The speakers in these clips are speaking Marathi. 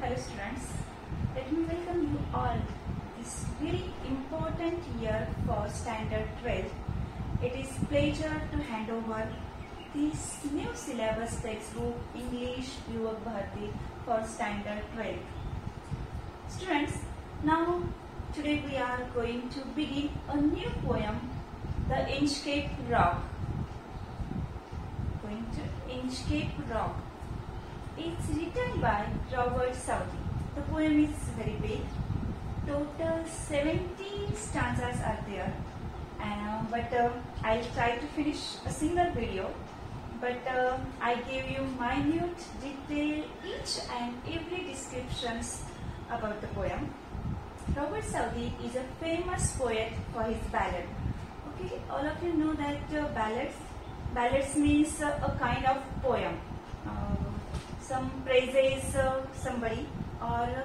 Hello students, let me welcome you all this very important year for standard 12. It is pleasure to hand over this new syllabus textbook English Yuvak Bharati for standard 12. Students, now today we are going to begin a new poem, The Inchcape Rock. Inchcape Rock. It's written by Robert Southey. The poem is very big. Total 17 stanzas are there. But I'll try to finish a single video. But I gave you minute, detail, each and every descriptions about the poem. Robert Southey is a famous poet for his ballad. Okay, all of you know that ballads means a kind of poem. Some praises somebody, or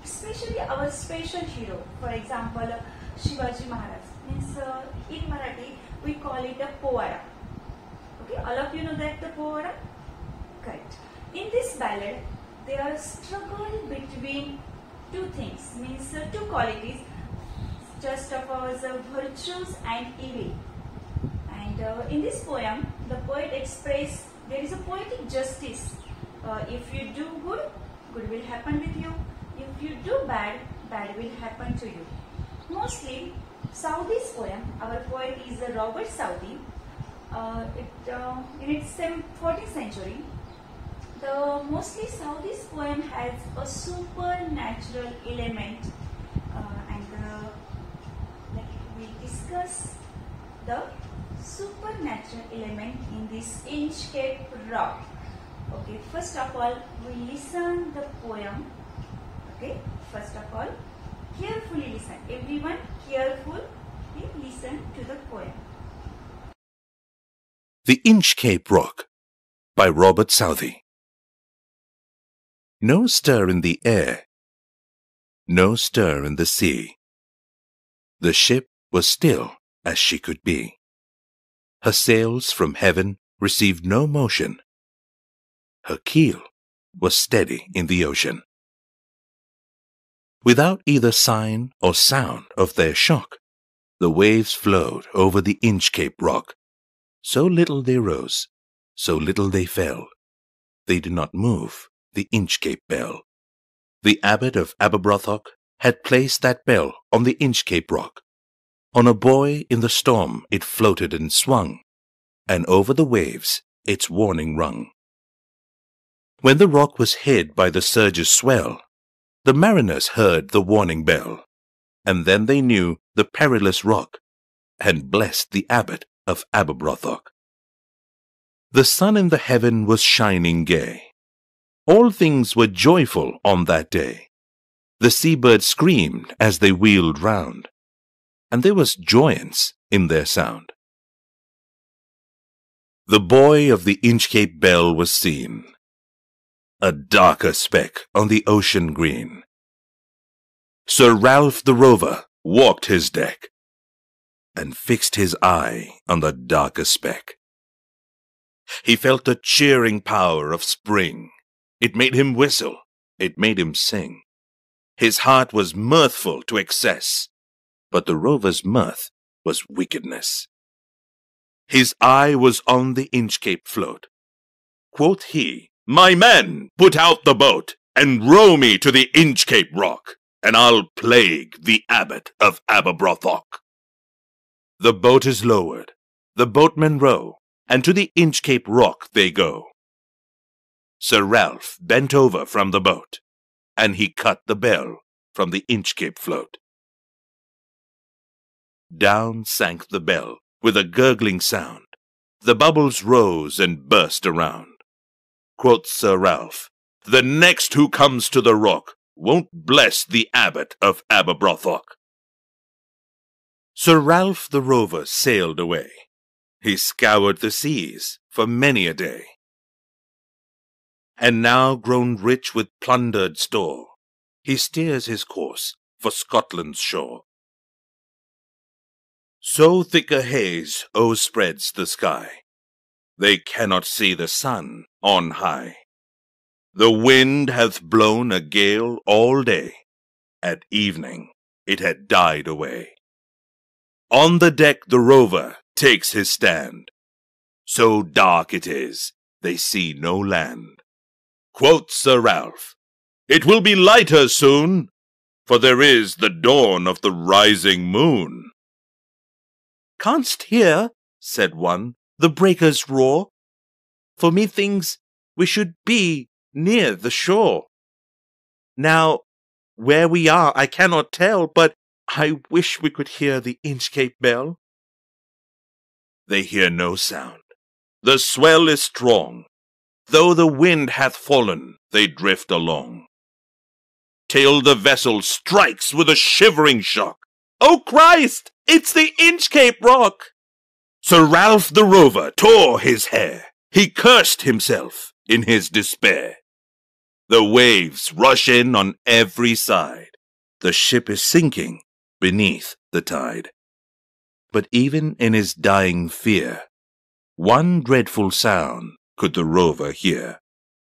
especially our special hero. For example, Shivaji Maharaj. Means in Marathi we call it a povada. Okay, all of you know that the povada. Correct. In this ballad, there are struggle between two things. Means two qualities. Just of our virtues and evil. And in this poem, the poet expresses there is a poetic justice. If you do good, good will happen with you. If you do bad, bad will happen to you. Mostly, Southey's poem, our poet is Robert Southey. In its 14th century, mostly Southey's poem has a supernatural element, we discuss the supernatural element in this Inchcape Rock. Okay, first of all, we listen the poem. Okay, first of all, carefully listen. Everyone, carefully listen to the poem. The Inchcape Rock by Robert Southey. No stir in the air, no stir in the sea. The ship was still as she could be. Her sails from heaven received no motion. Her keel was steady in the ocean. Without either sign or sound of their shock, the waves flowed over the Inchcape Rock. So little they rose, so little they fell. They did not move the Inchcape Bell. The abbot of Aberbrothock had placed that bell on the Inchcape Rock. On a buoy in the storm it floated and swung, and over the waves its warning rung. When the rock was hid by the surge's swell, the mariners heard the warning bell, and then they knew the perilous rock, and blessed the abbot of Aberbrothock. The sun in the heaven was shining gay. All things were joyful on that day. The seabirds screamed as they wheeled round, and there was joyance in their sound. The buoy of the Inchcape Bell was seen, a darker speck on the ocean green. Sir Ralph the Rover walked his deck, and fixed his eye on the darker speck. He felt the cheering power of spring. It made him whistle, it made him sing. His heart was mirthful to excess, but the rover's mirth was wickedness. His eye was on the Inchcape float. Quoth he, "My men, put out the boat, and row me to the Inchcape Rock, and I'll plague the abbot of Aberbrothock." The boat is lowered, the boatmen row, and to the Inchcape Rock they go. Sir Ralph bent over from the boat, and he cut the bell from the Inchcape float. Down sank the bell with a gurgling sound. The bubbles rose and burst around. Quoth Sir Ralph, "The next who comes to the rock won't bless the abbot of Aberbrothock." Sir Ralph the Rover sailed away. He scoured the seas for many a day. And now grown rich with plundered store, he steers his course for Scotland's shore. So thick a haze o'erspreads the sky, they cannot see the sun on high. The wind hath blown a gale all day. At evening it had died away. On the deck the rover takes his stand. So dark it is, they see no land. Quoth Sir Ralph, "It will be lighter soon, for there is the dawn of the rising moon." "Canst hear," said one, "the breakers roar? For methinks we should be near the shore. Now, where we are I cannot tell, but I wish we could hear the Inchcape Bell." They hear no sound. The swell is strong. Though the wind hath fallen, they drift along, till the vessel strikes with a shivering shock. "Oh Christ! It's the Inchcape Rock!" Sir Ralph the Rover tore his hair. He cursed himself in his despair. The waves rush in on every side. The ship is sinking beneath the tide. But even in his dying fear, one dreadful sound could the rover hear.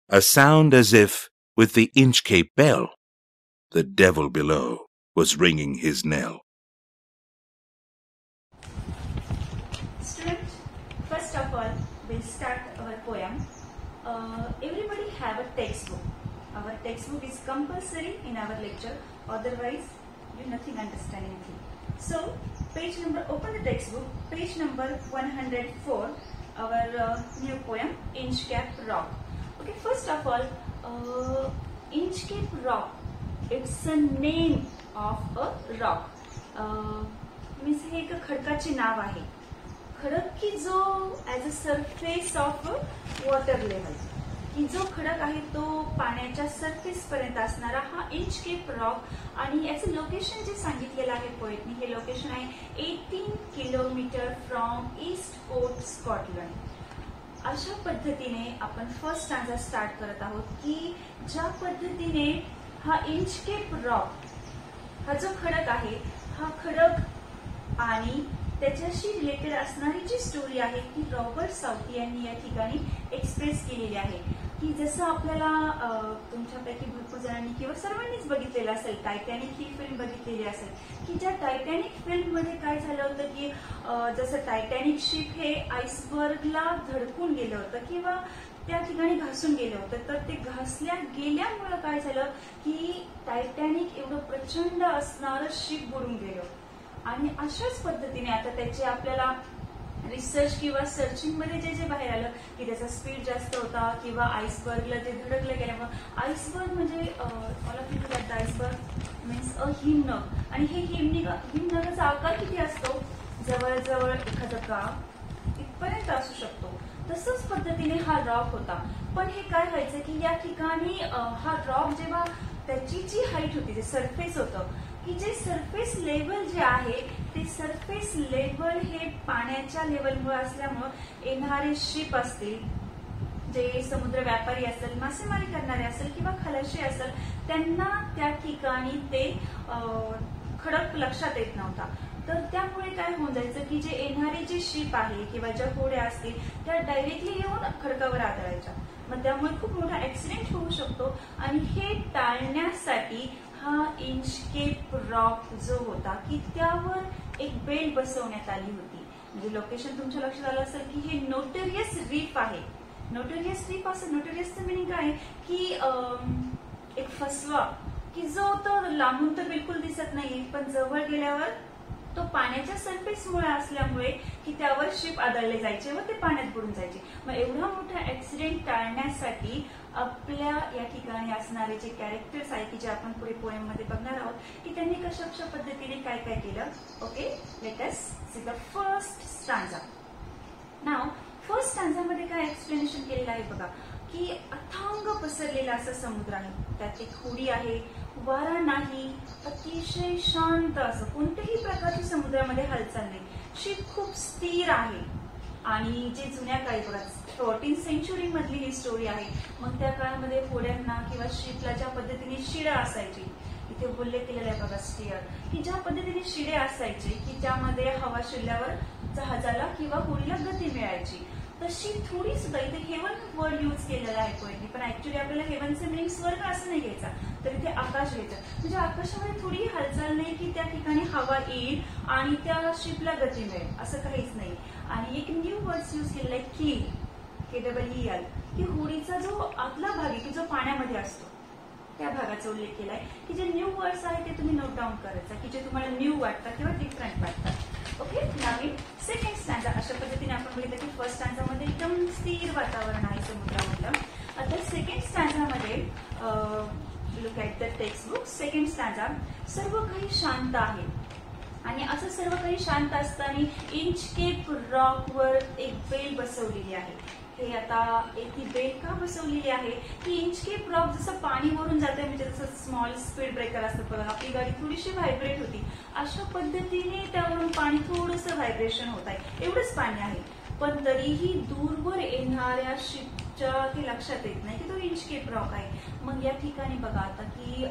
A sound as if, with the Inchcape Bell, the devil below was ringing his knell. Student, first of all, we'll start our poem. Everybody have a textbook. Our textbook is compulsory in our lecture, otherwise you nothing understand anything. So, page number, open the textbook, page number 104, our new poem, Inchcape Rock. Okay, first of all, Inchcape Rock, it's a name of a rock. Means हे एक खडकाचे नाव आहे. खडक की जो as a surface of water level, की जो खडक आहे तो पाण्याच्या सरफेस पर्यंत असणारा हा इंचकेप रॉक. आणि याचं लोकेशन जे सांगितलेलं आहे पोएटनी, हे लोकेशन आहे 18 kilometre from east coast Scotland. अशा पद्धतीने आपण फर्स्ट स्टँजा स्टार्ट करत आहोत की ज्या पद्धतीने हा इंचकेप रॉक, हा जो खडक आहे, हा खडक आणि त्याच्याशी रिलेटेड असणारी जी स्टोरी आहे ती रॉबर्ट साउथी यांनी या ठिकाणी एक्सप्रेस केलेली आहे. की जसं आपल्याला तुमच्यापैकी भरपूर जणांनी किंवा सर्वांनीच बघितलेलं असेल, टायटॅनिक ही फिल्म बघितलेली असेल, की ज्या टायटॅनिक फिल्ममध्ये काय झालं होतं की जसं टायटॅनिक शिप हे आईसबर्गला धडकून गेलं होतं किंवा त्या ठिकाणी घासून गेलं होतं, तर ते घासल्या गेल्यामुळे काय झालं की टायटॅनिक एवढं प्रचंड असणारं शिप बुडून गेलं. आणि अशाच पद्धतीने आता त्याचे आपल्याला रिसर्च किंवा सर्चिंग मध्ये जे जे बाहेर आलं की त्याचा स्पीड जास्त होता किंवा आईसबर्गला ते धडकलं गेल्यामुळे. आईसबर्ग म्हणजे मला आईसबर्ग मीन्स अ हिमनग, आणि हे हिमनगाचा आकार किती असतो, जवळजवळ एखादं गाव इथपर्यंत असू शकतो. तसंच पद्धतीने हा रॉक होता. पण हे काय व्हायचं की या ठिकाणी हा रॉक जेव्हा त्याची जी हाईट होती, जे सरफेस होतं, की जे सरफेस लेवल जे आहे ते सरफेस लेवल हे पाण्याच्या लेवलमुळे असल्यामुळे येणारे शिप असतील, जे समुद्र व्यापारी असेल, मासेमारी करणारे असेल किंवा खलाशी असेल, त्यांना त्या ठिकाणी ते खडक लक्षात येत नव्हता. तर त्यामुळे काय होऊन जायचं की जे येणारे जे शिप आहे किंवा ज्या होड्या असतील त्या डायरेक्टली येऊन खडकावर आदळायच्या. मग त्यामुळे खूप मोठा ऍक्सिडेंट होऊ शकतो. आणि हे टाळण्यासाठी हा इंचकेप रॉक जो होता की त्यावर एक बेल्ट बसवण्यात आली होती. म्हणजे लोकेशन तुमच्या लक्षात आलं असेल की हे नोटोरियस रीफ आहे. नोटोरियस रीफ असं, नोटोरियसचं मिनिंग काय की एक फसवा, की जो तो लांबून तर बिलकुल दिसत नाही पण जवळ गेल्यावर तो पाण्याच्या सरफेसमुळे असल्यामुळे की त्यावर शिप आदळले जायचे व ते पाण्यात बुडून जायचे. मग एवढा मोठा ऍक्सिडेंट टाळण्यासाठी आपल्या या ठिकाणी असणारे जे कॅरेक्टर्स आहेत की जे आपण पुढे पोएम मध्ये बघणार आहोत की त्यांनी कशा पद्धतीने काय काय केलं. Okay, let us see the first stanza. Now first स्टांजामध्ये काय एक्सप्लेनेशन केलेलं आहे बघा की अथांग पसरलेला असा समुद्र आहे, त्यात एक होडी आहे, वारा नाही, अतिशय शांत असं कोणत्याही प्रकारची समुद्रामध्ये हालचाल नाही, शिप खूप स्थिर आहे. आणि जे जुन्या काळी बघा 14th सेंचुरी मधली ही स्टोरी आहे. मग त्या काळामध्ये होड्यांना किंवा शिपला ज्या पद्धतीने शिडा असायची, इथे उल्लेख केलेला आहे बघा स्टिअर, की ज्या पद्धतीने शिडे असायचे की ज्यामध्ये हवा शिरल्यावर जहाजाला किंवा होडीला गती मिळायची. तशी थोडी सुद्धा इथे हेवन वर्ड यूज केलेला आहे पोएटनी, पण ऍक्च्युली आपल्याला हेवनचं मिनिंग स्वर्ग असं नाही घ्यायचा, तर इथे आकाश घ्यायचं. म्हणजे आकाशामध्ये थोडी हालचाल नाही की त्या ठिकाणी हवा येईल आणि त्या शिपला गती मिळेल, असं काहीच नाही. आणि एक न्यू वर्ड यूज केलेला आहे कील, KEEL, की होडीचा जो आतला भाग आहे की जो पाण्यामध्ये असतो त्या भागाचा उल्लेख केलाय. की जे न्यू वर्ड्स आहेत ते तुम्ही नोट डाऊन करायचा, की जे तुम्हाला न्यू वाटतात किंवा डिफरंट वाटतात. ओके, नवीन सेकंड स्टँजा. अशा पद्धतीने आपण बघितलं की फर्स्ट स्टँजामध्ये एकदम स्थिर वातावरण आहे समुद्रामधलं. आता सेकंड स्टँजामध्ये look at the textbook. Second stanza, सर्व काही शांत आहे. आणि असं सर्व काही शांत असताना इंचकेप रॉकवर एक बेल बसवलेली आहे. हे आता ती बेल का बसवलेली आहे की इंचकेप रॉक जसं पाणी वरून जाते, म्हणजे जसं स्मॉल स्पीड ब्रेकर असतं बघा, आपली गाडी थोडीशी व्हायब्रेट होती, अशा पद्धतीने त्यावरून पाणी थोडंसं व्हायब्रेशन होत आहे. एवढंच पाणी आहे, पण तरीही दूरवर येणाऱ्या शिपच्या ते लक्षात येत नाही की तो इंचकेप रॉक आहे. मग या ठिकाणी बघा आता की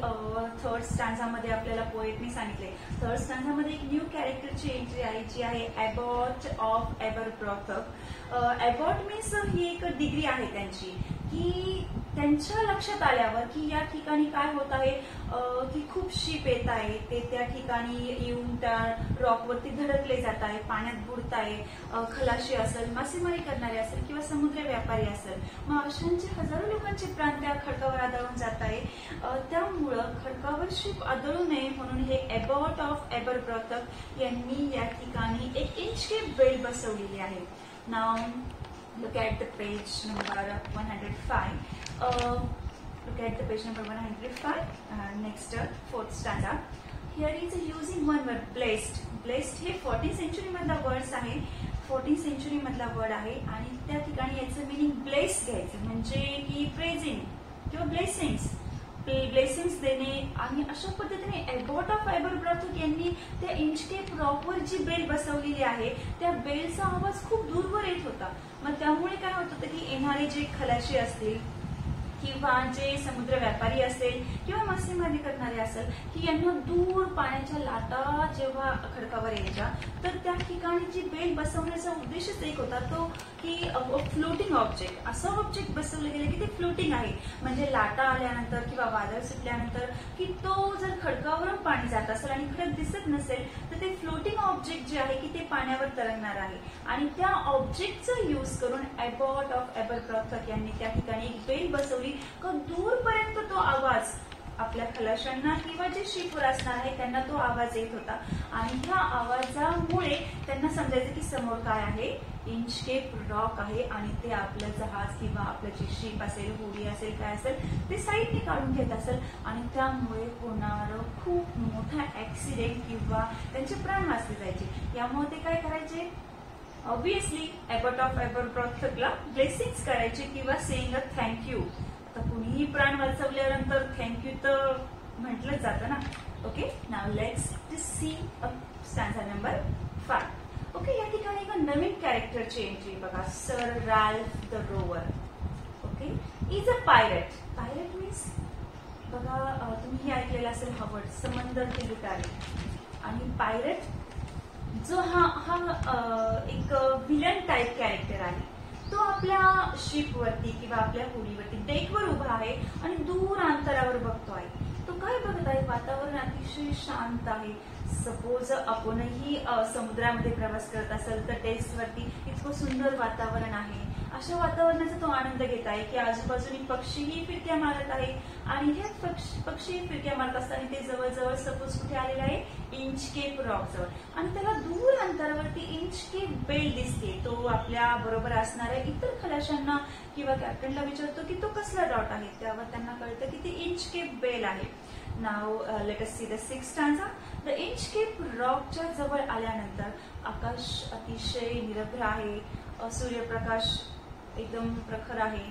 थर्ड स्टँजामध्ये आपल्याला पोएटनी सांगितले, थर्ड स्टँजामध्ये एक न्यू कॅरेक्टरची एंट्री आहे जी आहे abbot of Aberbrothok. Abbot means ही एक डिग्री आहे त्यांची, की त्यांच्या लक्षात आल्यावर की या ठिकाणी काय होत आहे की खूप शिप येत आहे, ते त्या ठिकाणी येऊन त्या रॉकवरती धडकले जात आहे, पाण्यात बुडत आहे, खलाशी असेल, मासेमारी करणारे असेल किंवा समुद्र व्यापारी असेल, मग अशांचे हजारो लोकांचे प्राण त्या खडकावर आदळून जात आहे. त्यामुळं खडकावर शिप आदळू नये म्हणून हे एबॉट ऑफ एबरब्रॉथक यांनी या ठिकाणी एक इंचकेप बेल बसवलेली आहे. नाव look at the page number 105. Look at the page number 105. Next, fourth stanza. Here is using one word, blessed. Blessed हे 14th century मधला वर्ड आहे, 14th century मधला वर्ड आहे आणि त्या ठिकाणी याचं मिनिंग ब्लेस घ्यायचं, म्हणजे की प्रेझिंग किंवा ब्लेसिंग्स, ब्लेसिंग्स देणे. आणि अशा पद्धतीने एबॉट ऑफ एबरब्रॉथक यांनी त्या इंचकेप रॉकवर जी बेल बसवलेली आहे त्या बेलचा आवाज खूप दूरवर येत होता. मग त्यामुळे काय होत होतं की येणारे जे खलाशी असतील किंवा जे समुद्र व्यापारी असेल किंवा मासेमारी करणारे असेल की यांना दूर पाण्याच्या लाटा जेव्हा खडकावर यायच्या तर त्या ठिकाणी जी बेल बसवण्याचा उद्देशच एक होता तो की फ्लोटिंग ऑब्जेक्ट, असं ऑब्जेक्ट बसवलं गेलं की ते फ्लोटिंग आहे, म्हणजे लाटा आल्यानंतर किंवा वादळ सुटल्यानंतर की तो जर खडकावरून पाणी जात असेल आणि खडक दिसत नसेल तर ते फ्लोटिंग ऑब्जेक्ट जे आहे की ते पाण्यावर तरंगणार आहे. आणि त्या ऑब्जेक्टचा यूज करून एबॉट ऑफ एबरब्रॉथक यांनी त्या ठिकाणी एक बेल बसवली का दूरपर्यंत तो आवाज आपल्या खलाशांना किंवा जे शिपवर असणार आहे त्यांना तो आवाज येत होता. आणि ह्या आवाजामुळे त्यांना समजायचं की समोर काय आहे, इंचकेप रॉक आहे आणि ते आपलं जहाज किंवा आपलं जे शिप असेल, होडी असेल, काय असेल ते साईडने काढून घेत असेल आणि त्यामुळे होणारं खूप मोठा ऍक्सिडेंट किंवा त्यांचे प्राण वाचले जायचे. यामुळे ते काय करायचे, ऑब्विसली एबॉट ऑफ एबरब्रॉथकला ब्लेसिंग्स करायचे किंवा सेइंग अ थँक्यू. आता कुणीही प्राण वाचवल्यानंतर थँक्यू तर म्हटलं जातं ना. Okay, now let's see stanza number 5. Okay, या ठिकाणी एक नवीन कॅरेक्टरची एंट्री बघा, sir Ralph the Rover. Okay, is a pirate. Pirate means बघा तुम्ही ऐकलेलं असेल हा वर्ड, समंदर के लुटारे. आणि पायरेट जो हा एक विलन टाइप कॅरेक्टर आहे, तो आपल्या शिपवरती किंवा आपल्या होडीवरती डेकवर उभा आहे आणि दूर अंतरावर बघतो आहे. तो काय बघत आहे, वातावरण अतिशय शांत आहे. सपोज आपणही समुद्रामध्ये प्रवास करत असेल तर डेस्कवरती इतकं सुंदर वातावरण आहे, अशा वातावरणाचा तो आनंद घेत आहे की आजूबाजूनी पक्षीही फिरक्या मारत आहे. आणि हे पक्षी फिरक्या मारत असताना ते जवळजवळ सपोज कुठे आलेला आहे, इंचकेप रॉक जवळ. आणि त्याला दूर अंतरावरती इंचकेप बेल दिसते. तो आपल्या बरोबर असणाऱ्या इतर खलाशांना किंवा कॅप्टनला विचारतो की तो कसला डॉट आहे, त्यावर त्यांना कळतं की ती इंचकेप बेल आहे. Now let us see the sixth stanza. The Inchcape रॉकच्या जवळ आल्यानंतर आकाश अतिशय निरभ्र आहे, सूर्यप्रकाश एकदम प्रखर आहे,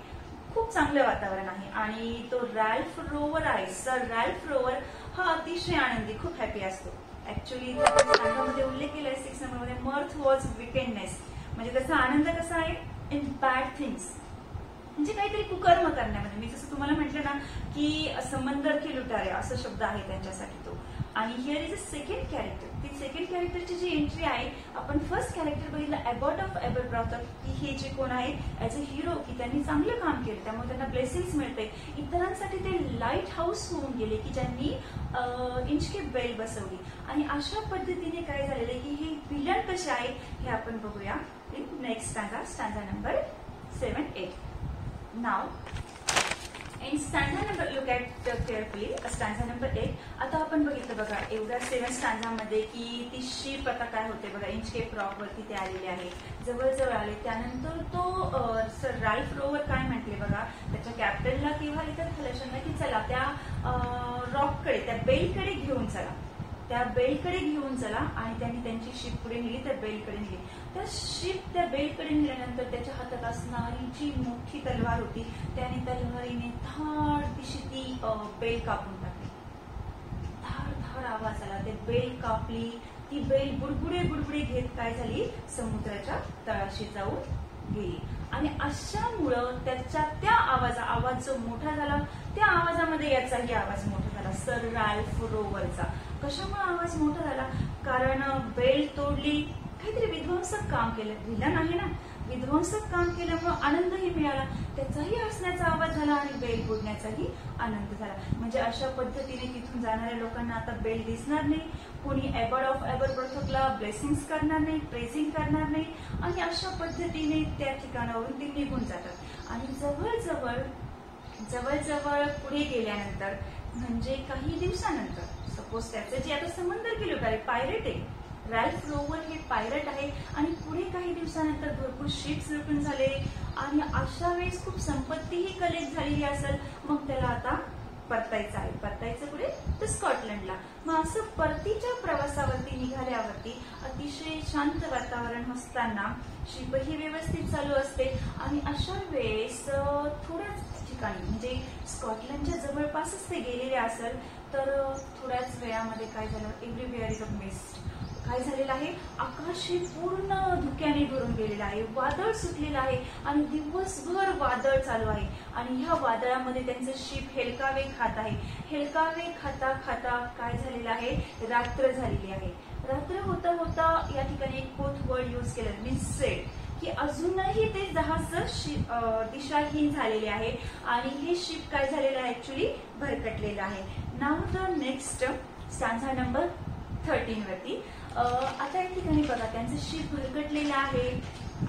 खूप चांगलं वातावरण आहे. आणि तो रॅल्फ रोवर आहे, सर रॅल्फ रोवर हा अतिशय आनंदी, खूप हॅपी असतो. ऍक्च्युली मध्ये उल्लेख केलाय 6 नंबरमध्ये, मर्थ वॉज विकेंडनेस, म्हणजे त्याचा आनंद कसा आहे, इन बॅड थिंग्स, म्हणजे काहीतरी कुकर्म करण्यामध्ये. मी जसं तुम्हाला म्हटलं ना की समंदर के लुटारे असं शब्द आहे त्यांच्यासाठी तो. आणि here is a second character. ती सेकंड कॅरेक्टरची जी एंट्री आहे, आपण फर्स्ट कॅरेक्टर बघितलं एबॉट ऑफ एबरब्राउथ, की हे जे कोण आहे ऍज अ हिरो, की त्यांनी चांगलं काम केलं त्यामुळे त्यांना ब्लेसिंग्स मिळते. इतरांसाठी ते लाईट हाऊस होऊन गेले की ज्यांनी इंचकेप बेल बसवली. आणि अशा पद्धतीने काय झालेलं आहे की हे विलन कसे आहे हे आपण बघूया next stanza number 7-8. Now in stanza number, look at carefully stanza number 8. आता आपण बघितलं बघा एवढ्या 7 स्टँजा मध्ये की ती शिप आता काय होते बघा इंचकेप रॉक वरती ते आलेले आहे, जवळजवळ आले. त्यानंतर तो सर राल्फ रोवर काय म्हटले बघा त्याच्या कॅप्टनला किंवा इतर खलाशांना की चला त्या रॉककडे, त्या बेलकडे घेऊन चला, त्या बेलकडे घेऊन चला. आणि त्यांनी त्यांची शिप पुढे नेली, त्या बेलकडे नेली. त्या शिप त्या बेलकडे नेल्यानंतर त्याच्या हातात असणारी जी मोठी तलवार होती त्याने तलवारीने धाड दिशी ती बेल कापून टाकली. धाड धाड आवाज आला, ते बेल कापली. ती बेल बुडबुडे बुडबुडे घेत काय झाली समुद्राच्या तळाशी जाऊन गेली. आणि अशामुळं त्याच्या त्या आवाज जो मोठा झाला त्या आवाजामध्ये याचाही आवाज मोठा झाला, सर राल्फ रोवरचा. कशामुळे आवाज मोठा झाला? कारण बेल तोडली, काहीतरी विध्वंसक काम केलं. विलन आहे ना, विध्वंसक काम केल्यामुळे आनंदही मिळाला, त्याचाही हसण्याचा आवाज झाला आणि बेल फोडण्याचाही आनंद झाला. म्हणजे अशा पद्धतीने तिथून जाणाऱ्या लोकांना आता बेल दिसणार नाही, कोणी एबॉट ऑफ एबरब्राउथला ब्लेसिंग्स करणार नाही, प्रेझिंग करणार नाही. आणि अशा पद्धतीने त्या ठिकाणावरून ते निघून जातात. आणि जवळजवळ पुढे गेल्यानंतर म्हणजे काही दिवसानंतर सपोज त्याचं जे आता समंदर गेलो काय पायरेट आहे, राल्फ रोवर हे पायरेट आहे. आणि पुढे काही दिवसानंतर भरपूर शिप्स लुटून झाले आणि अशा वेळेस खूप संपत्तीही कलेक्ट झालेली असेल. मग त्याला आता परतायचं आहे. परतायचं कुठे तर स्कॉटलंडला. मग असं परतीच्या प्रवासावरती निघाल्यावरती अतिशय शांत वातावरण असताना शिपही व्यवस्थित चालू असते. आणि अशा वेळेस थोड्याच ठिकाणी म्हणजे स्कॉटलंडच्या जवळपासच ते गेलेले असेल तर थोड्याच वेळामध्ये काय झालं, एव्हरीवेअर इज अ मिस्ट. काय झालेलं आहे, आकाश हे पूर्ण धुक्याने भरून गेलेलं आहे, वादळ सुटलेलं आहे आणि दिवसभर वादळ चालू आहे. आणि ह्या वादळामध्ये त्यांचं शिप हेलकावे खात आहे. हेलकावे खाता खाता काय झालेलं आहे, रात्र झालेली आहे. रात्र होता होता या ठिकाणी एक कोथ वर्ड यूज केलं, मीन्स सेट, की अजूनही ते जहाज दिशाहीन झालेले आहे आणि हे शिप काय झालेलं आहे ऍक्च्युली भरकटलेलं आहे. नाव द नेक्स्ट स्टँजा नंबर 13 वरती. आता या ठिकाणी बघा त्यांचं शिप भरकटलेलं आहे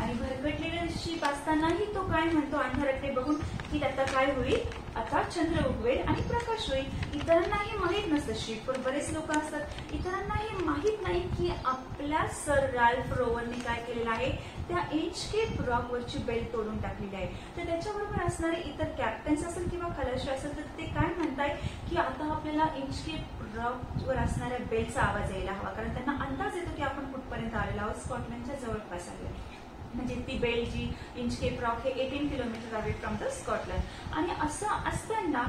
आणि भरकटलेलं शिप असतानाही तो काय म्हणतो अंधाराकडे बघून की आता काय होईल, आता चंद्र उगवेल आणि प्रकाश होईल. इतरांनाही माहीत नसतं, शिपवर बरेच लोक असतात, इतरांनाही माहीत नाही की आपल्या सर राल्फ रोवरने काय केलेलं आहे, त्या इंचकेप रॉकवरची बेल तोडून टाकलेली आहे. तर त्याच्याबरोबर असणारे इतर कॅप्टन्स असेल किंवा खलाशी असेल तर ते काय म्हणताय की आता आपल्याला इंचकेप रॉकवर असणाऱ्या बेलचा आवाज यायला हवा, कारण त्यांना अंदाज येतो की आपण कुठपर्यंत आलेलो आहोत, स्कॉटलंडच्या जवळपास आलो. म्हणजे ती बेल जी इंचकेप रॉक हे 18 kilometre away from the Scotland. आणि असं असताना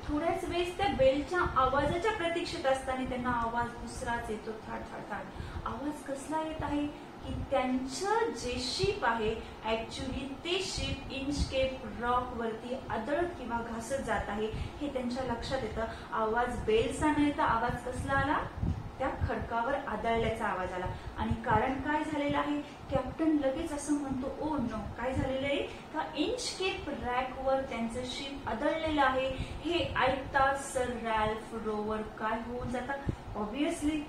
थोड्याच वेळेस त्या बेलच्या आवाजाच्या प्रतीक्षेत असताना त्यांना आवाज दुसराच येतो, थाट थाट थाट. आवाज कसला येत आहे की त्यांचं जे शिप आहे ऍक्च्युली ते शिप इंचकेप रॉक वरती आदळत किंवा घासत जात आहे हे त्यांच्या लक्षात येतं. आवाज बेलचा नाही तर आवाज कसला आला, त्या खडकावर आदळल्याचा आवाज आला. आणि कारण काय झालेलं आहे, कॅप्टन लगेच असं म्हणतो, ओ नो, काय झालेलं आहे का इंचकेप रॅकवर त्यांचं शिप आदळलेलं आहे. हे ऐकताच सर रॅल्फ रोवर काय होऊन जातात, ऑब्विसली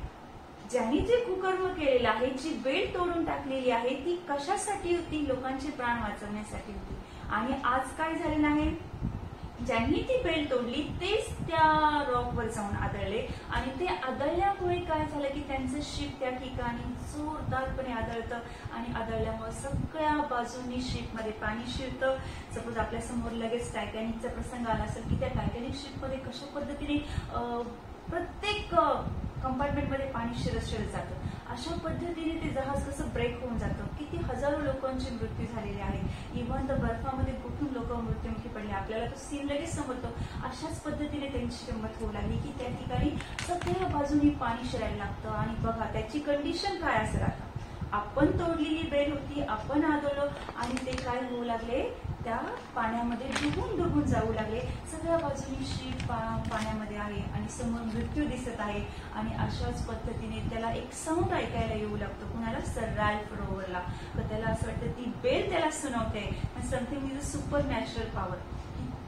ज्यांनी जे कुकर्म केलेलं आहे, जी बेल तोडून टाकलेली आहे ती कशासाठी होती, लोकांचे प्राण वाचवण्यासाठी होती. आणि आज काय झालेलं आहे, ज्यांनी ती बेल तोडली तेच त्या रॉकवर जाऊन आदळले आणि ते आदळल्यामुळे काय झालं की त्यांचं शिप त्या ठिकाणी जोरदारपणे आदळतं आणि आदळल्यामुळे सगळ्या बाजूंनी शिपमध्ये पाणी शिरतं. सपोज आपल्या समोर लगेच टायटॅनिकचा प्रसंग आला असेल की त्या टायटॅनिक शिपमध्ये कशा पद्धतीने प्रत्येक कंपार्टमेंटमध्ये पाणी शिरत जातं, अशा पद्धतीने ते जहाज कसं ब्रेक होऊन जातं. किती हजारो लोकांचे मृत्यू झालेले आहेत, इव्हन तर बर्फामध्ये कुठून लोक मृत्युमुखी पडले, आपल्याला तो सीन लगेच समजतो. अशाच पद्धतीने त्यांची किंमत होऊ लागली की त्या ठिकाणी सगळ्या बाजूनी पाणी शिरायला लागतं. आणि बघा त्याची कंडिशन काय असेल, आता आपण तोडलेली बेल होती, आपण आदळलो आणि ते काय होऊ लागले, त्या पाण्यामध्ये डुबून जाऊ लागले. सगळ्या बाजूनी शिप पाण्यामध्ये आहे आणि समोर मृत्यू दिसत आहे. आणि अशाच पद्धतीने त्याला एक साऊंड ऐकायला येऊ लागतो. कुणाला? सर रॅल्फ रोवरला. तर त्याला असं वाटतं ती बेल त्याला सुनावते. Something is a super natural power.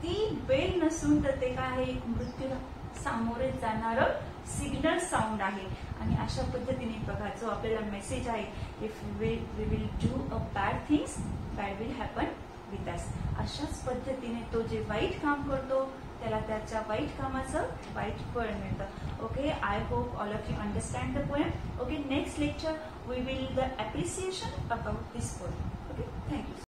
ती बेल नसून तर ते काय आहे? एक मृत्यूला सामोरे जाणारं सिग्नल साऊंड आहे. आणि अशा पद्धतीने बघा जो आपल्याला मेसेज आहे, if we will do a bad things, bad will happen with us. अशाच पद्धतीने तो जे वाईट काम करतो त्याला त्याच्या वाईट कामाचं वाईट फळ मिळतं. Okay, I hope all of you understand the poem. Okay, next lecture we will the appreciation about this poem. Okay, thank you.